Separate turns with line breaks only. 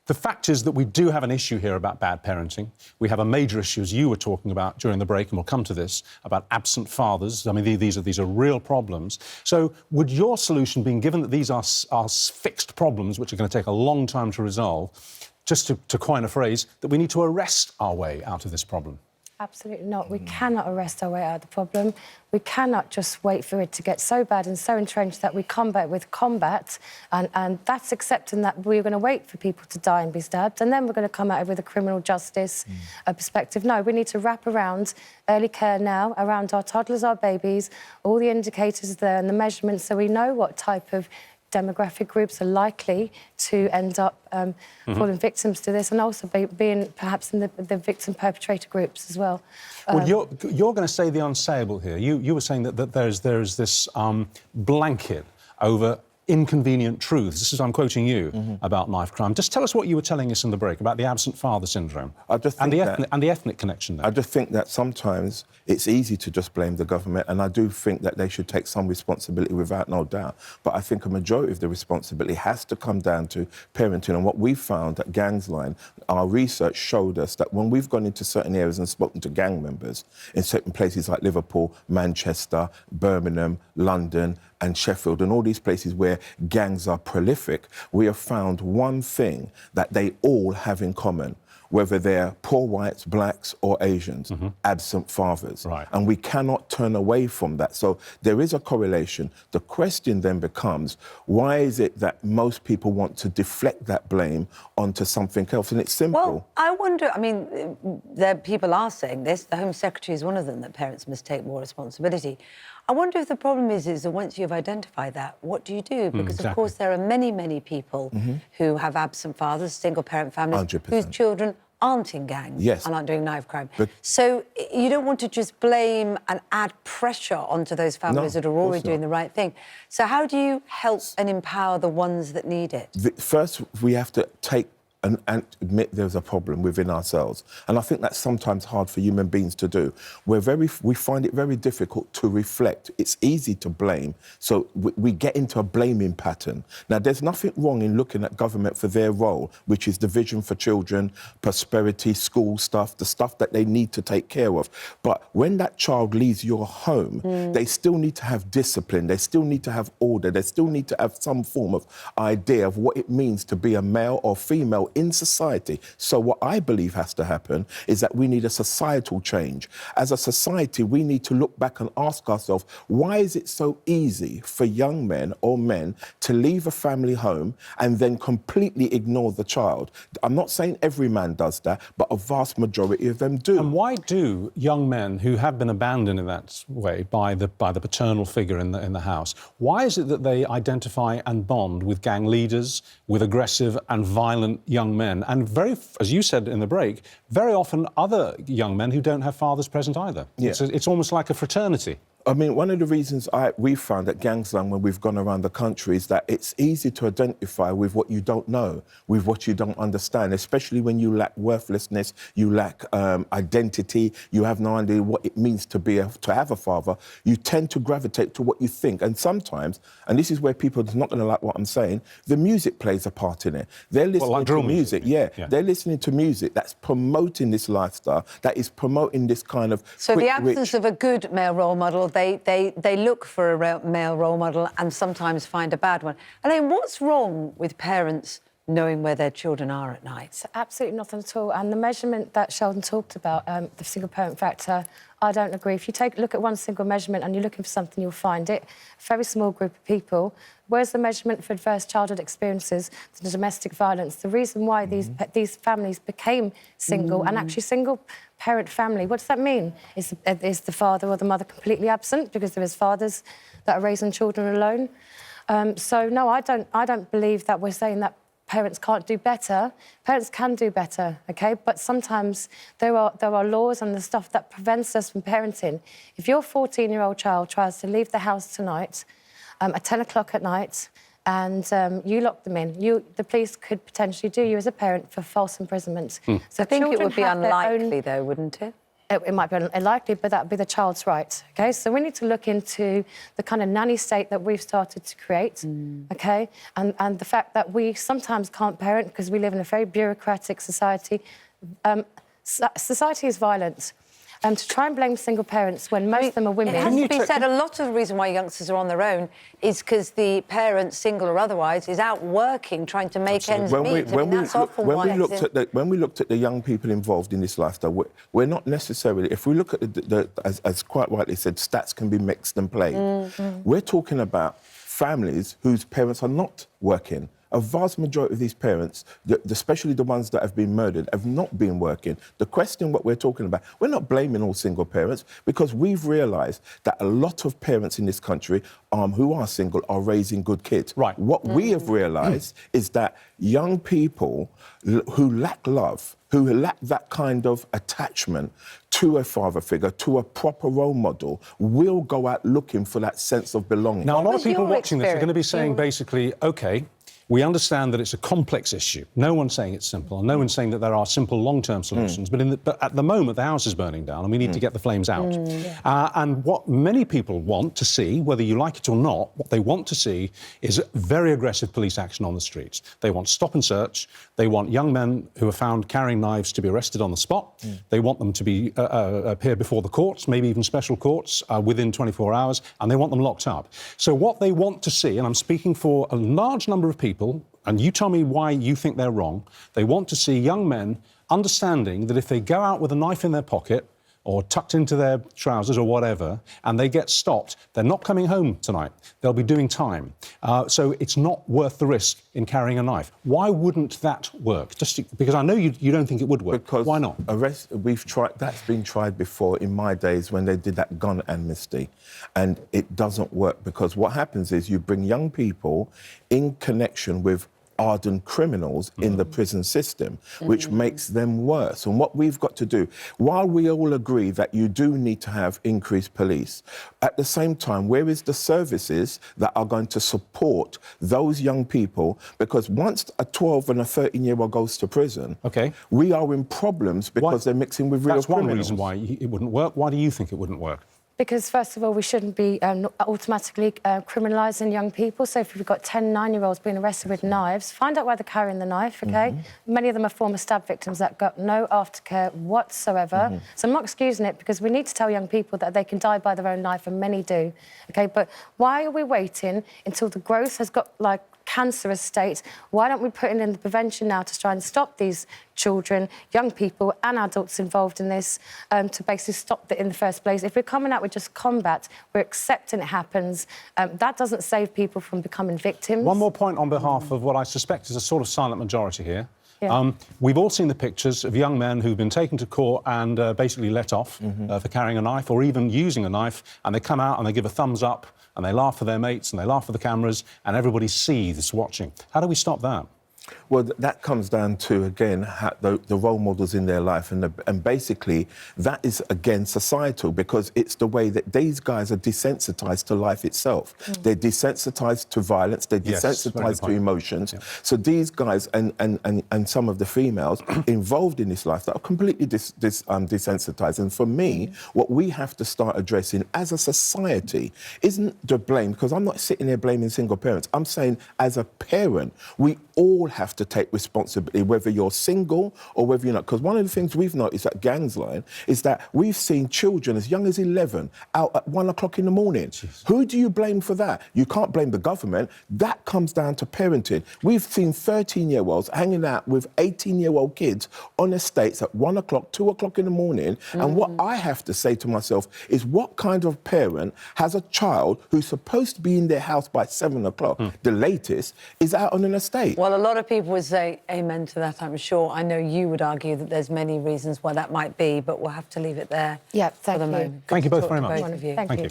The fact is that we do have an issue here about bad parenting. We have a major issue, as you were talking about during the break, and we'll come to this, about absent fathers. I mean, these are real problems. So would your solution be, given that these are fixed problems, which are going to take a long time to resolve, just to coin a phrase, that we need to arrest our way out of this problem?
Absolutely not. We cannot arrest our way out of the problem. We cannot just wait for it to get so bad and so entrenched that we combat with combat, and that's accepting that we're going to wait for people to die and be stabbed, and then we're going to come out with a criminal justice perspective. No, we need to wrap around early care now, around our toddlers, our babies, all the indicators there and the measurements, so we know what type of demographic groups are likely to end up falling victims to this, and also being perhaps in the victim-perpetrator groups as well.
Well, you're going to say the unsayable here. You were saying that there's this blanket over inconvenient truths. This is, I'm quoting you, about knife crime. Just tell us what you were telling us in the break about the absent father syndrome and the ethnic connection there.
I just think that sometimes it's easy to just blame the government, and I do think that they should take some responsibility without no doubt. But I think a majority of the responsibility has to come down to parenting. And what we found at Gangs Line, our research showed us that when we've gone into certain areas and spoken to gang members in certain places like Liverpool, Manchester, Birmingham, London and Sheffield, and all these places where gangs are prolific, we have found one thing that they all have in common, whether they're poor whites, blacks or Asians, absent fathers.
Right.
And we cannot turn away from that. So there is a correlation. The question then becomes, why is it that most people want to deflect that blame onto something else? And it's simple.
Well, I wonder, I mean, people are saying this, the Home Secretary is one of them, that parents must take more responsibility. I wonder if the problem is that once you've identified that, what do you do? Because, of course, there are many, many people who have absent fathers, single-parent families,
100%.
whose children aren't in gangs and aren't doing knife crime.
But
so you don't want to just blame and add pressure onto those families that are already doing the right thing. So how do you help and empower the ones that need it?
First, we have to take and admit there's a problem within ourselves. And I think that's sometimes hard for human beings to do. We find it very difficult to reflect. It's easy to blame, so we get into a blaming pattern. Now, there's nothing wrong in looking at government for their role, which is the vision for children, prosperity, school stuff, the stuff that they need to take care of. But when that child leaves your home, they still need to have discipline, they still need to have order, they still need to have some form of idea of what it means to be a male or female in society. So what I believe has to happen is that we need a societal change. As a society, we need to look back and ask ourselves, why is it so easy for young men or men to leave a family home and then completely ignore the child? I'm not saying every man does that, but a vast majority of them do.
And why do young men who have been abandoned in that way by the paternal figure in the house, why is it that they identify and bond with gang leaders, with aggressive and violent young men, and as you said in the break, very often other young men who don't have fathers present either?
Yeah.
It's almost like a fraternity.
I mean, one of the reasons we've found at Gangs Line when we've gone around the country is that it's easy to identify with what you don't know, with what you don't understand, especially when you lack worthlessness, you lack identity, you have no idea what it means to have a father. You tend to gravitate to what you think. And sometimes, and this is where people are not going to like what I'm saying, the music plays a part in it. They're listening to music, they're listening to music that's promoting this lifestyle, that is promoting this kind of
So the absence of a good male role model, they look for a male role model and sometimes find a bad one. Elaine, what's wrong with parents knowing where their children are at night?
It's absolutely nothing at all. And the measurement that Sheldon talked about, the single-parent factor, I don't agree. If you take a look at one single measurement and you're looking for something, you'll find it. A very small group of people. Where's the measurement for adverse childhood experiences, the domestic violence? The reason why these families became single and actually single-parent family, what does that mean? Is the father or the mother completely absent because there is fathers that are raising children alone? So no, I don't believe that we're saying that parents can't do better. Parents can do better, OK? But sometimes there are laws and the stuff that prevents us from parenting. If your 14-year-old child tries to leave the house tonight at 10 o'clock at night and you lock them in, the police could potentially do you as a parent for false imprisonment.
So I think it would be unlikely, though, wouldn't it?
it might be unlikely, but that would be the child's right, OK? So we need to look into the kind of nanny state that we've started to create, OK? And the fact that we sometimes can't parent because we live in a very bureaucratic society. Society is violent. To try and blame single parents when most of them are women...
It has to be said, a lot of the reason why youngsters are on their own is because the parent, single or otherwise, is out working, trying to make ends meet. When
we looked at the young people involved in this lifestyle, we're not necessarily... If we look at as quite rightly said, stats can be mixed and played. We're talking about families whose parents are not working. A vast majority of these parents, especially the ones that have been murdered, have not been working. The question, what we're talking about, we're not blaming all single parents because we've realised that a lot of parents in this country who are single are raising good kids.
Right.
What we have realised is that young people who lack love, who lack that kind of attachment to a father figure, to a proper role model, will go out looking for that sense of belonging.
Now, a lot of people watching this are going to be saying, basically, OK, we understand that it's a complex issue. No one's saying it's simple, and no one's saying that there are simple long-term solutions. But at the moment, the house is burning down, and we need to get the flames out. And what many people want to see, whether you like it or not, what they want to see is very aggressive police action on the streets. They want stop and search. They want young men who are found carrying knives to be arrested on the spot. They want them to be appear before the courts, maybe even special courts, within 24 hours, and they want them locked up. So what they want to see, and I'm speaking for a large number of people, and you tell me why you think they're wrong, they want to see young men understanding that if they go out with a knife in their pocket or tucked into their trousers or whatever, and they get stopped, they're not coming home tonight. They'll be doing time. So it's not worth the risk in carrying a knife. Why wouldn't that work? Because I know you don't think it would work.
Because
why not?
That's been tried before in my days when they did that gun amnesty, and it doesn't work because what happens is you bring young people in connection with ardent criminals in the prison system, which makes them worse. And what we've got to do, while we all agree that you do need to have increased police, at the same time, where is the services that are going to support those young people? Because once a 12 and a 13-year-old goes to prison, we are in problems because they're mixing with real criminals.
That's one reason why it wouldn't work. Why do you think it wouldn't work?
Because, first of all, we shouldn't be automatically criminalising young people. So if we've got 10 9-year-olds being arrested with knives, find out why they're carrying the knife, OK? Many of them are former stab victims that got no aftercare whatsoever. So I'm not excusing it because we need to tell young people that they can die by their own knife, and many do, OK? But why are we waiting until the growth has got, like, cancerous state? Why don't we put in the prevention now to try and stop these children, young people and adults involved in this, to basically stop it in the first place? If we're coming out with just combat, we're accepting it happens, that doesn't save people from becoming victims. One
more point on behalf of what I suspect is a sort of silent majority here. We've all seen the pictures of young men who've been taken to court and basically let off for carrying a knife or even using a knife, and they come out and they give a thumbs up and they laugh for their mates and they laugh for the cameras and everybody sees watching. How do we stop that?
Well, that comes down to, again, the role models in their life. And basically, that is, again, societal, because it's the way that these guys are desensitised to life itself. They're desensitised to violence. They're desensitised to emotions. So these guys and some of the females involved in this life that are completely desensitised. And for me, what we have to start addressing as a society isn't the blame, because I'm not sitting there blaming single parents. I'm saying, as a parent, we all have to take responsibility, whether you're single or whether you're not. Because one of the things we've noticed at Gangs Line is that we've seen children as young as 11 out at 1 o'clock in the morning. Who do you blame for that? You can't blame the government. That comes down to parenting. We've seen 13-year-olds hanging out with 18-year-old kids on estates at 1 o'clock, 2 o'clock in the morning. And what I have to say to myself is, what kind of parent has a child who's supposed to be in their house by 7 o'clock, the latest, is out on an estate?
Well, a lot of people would say amen to that, I'm sure. I know you would argue that there's many reasons why that might be, but we'll have to leave it there
for the moment.
Thank you both very much.
Both of you.
Thank you.